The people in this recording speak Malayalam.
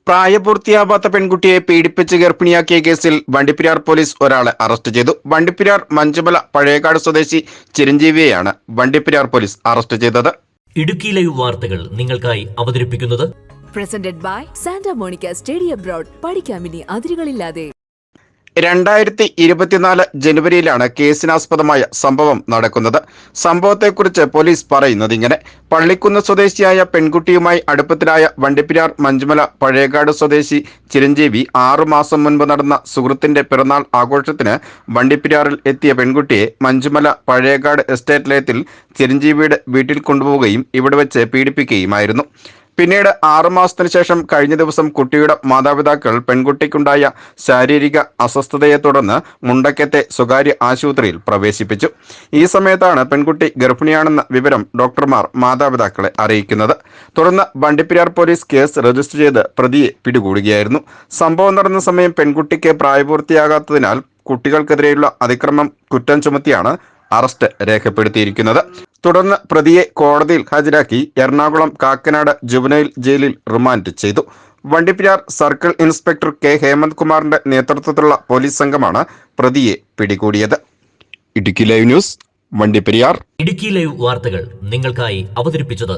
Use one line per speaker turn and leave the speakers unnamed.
പ്രായപൂർത്തിയാവാത്ത പെൺകുട്ടിയെ പീഡിപ്പിച്ച് ഗർഭിണിയാക്കിയ കേസിൽ വണ്ടിപ്പെരിയാർ പോലീസ് ഒരാളെ അറസ്റ്റ് ചെയ്തു. വണ്ടിപ്പെരിയാർ മഞ്ചുമല പഴയകാട് സ്വദേശി ചിരഞ്ജീവിയെയാണ് വണ്ടിപ്പെരിയാർ പോലീസ് അറസ്റ്റ് ചെയ്തത്.
ഇടുക്കി ലൈവ് വാർത്തകൾ നിങ്ങൾക്കായി അവതരിപ്പിക്കുന്നത്
presented by Santa Monica study abroad. പഠിക്കാമിനി അതിരുകളില്ലാതെ.
2024 ജനുവരിയിലാണ് കേസിനാസ്പദമായ സംഭവം നടക്കുന്നത്. സംഭവത്തെക്കുറിച്ച് പോലീസ് പറയുന്നത് ഇങ്ങനെ: പള്ളിക്കുന്ന് സ്വദേശിയായ പെൺകുട്ടിയുമായി അടുപ്പത്തിലായ വണ്ടിപ്പെരിയാർ മഞ്ചുമല പഴയകാട് സ്വദേശി ചിരഞ്ജീവി 6 മാസം മുൻപ് നടന്ന സുഹൃത്തിന്റെ പിറന്നാൾ ആഘോഷത്തിന് വണ്ടിപ്പെരിയാറിൽ എത്തിയ പെൺകുട്ടിയെ മഞ്ചുമല പഴയകാട് എസ്റ്റേറ്റ് ലയത്തിൽ ചിരഞ്ജീവിയുടെ വീട്ടിൽ കൊണ്ടുപോവുകയും ഇവിടെ വെച്ച് പീഡിപ്പിക്കുകയുമായിരുന്നു. പിന്നീട് 6 മാസത്തിന് ശേഷം കഴിഞ്ഞ ദിവസം കുട്ടിയുടെ മാതാപിതാക്കൾ പെൺകുട്ടിക്കുണ്ടായ ശാരീരിക അസ്വസ്ഥതയെ തുടർന്ന് മുണ്ടക്കത്തെ സ്വകാര്യ ആശുപത്രിയിൽ പ്രവേശിപ്പിച്ചു. ഈ സമയത്താണ് പെൺകുട്ടി ഗർഭിണിയാണെന്ന വിവരം ഡോക്ടർമാർ മാതാപിതാക്കളെ അറിയിക്കുന്നത്. തുടർന്ന് വണ്ടിപ്പെരിയാർ പോലീസ് കേസ് രജിസ്റ്റർ ചെയ്ത് പ്രതിയെ പിടികൂടുകയായിരുന്നു. സംഭവം നടന്ന സമയം പെൺകുട്ടിക്ക് പ്രായപൂർത്തിയാകാത്തതിനാൽ കുട്ടികൾക്കെതിരെയുള്ള അതിക്രമം കുറ്റം ചുമത്തിയാണ് അറസ്റ്റ് രേഖപ്പെടുത്തിയിരിക്കുന്നത്. തുടർന്ന് പ്രതിയെ കോടതിയിൽ ഹാജരാക്കി എറണാകുളം കാക്കനാട് ജുവനൈൽ ജയിലിൽ റിമാൻഡ് ചെയ്തു. Vandiperiyar circle inspector K Hemanth കുമാറിന്റെ നേതൃത്വത്തിലുള്ള പോലീസ് സംഘമാണ് പ്രതിയെ പിടികൂടിയത്. Idukki live news, Vandiperiyar.
Idukki live വാർത്തകൾ നിങ്ങൾക്കായി അവതരിപ്പിച്ചത്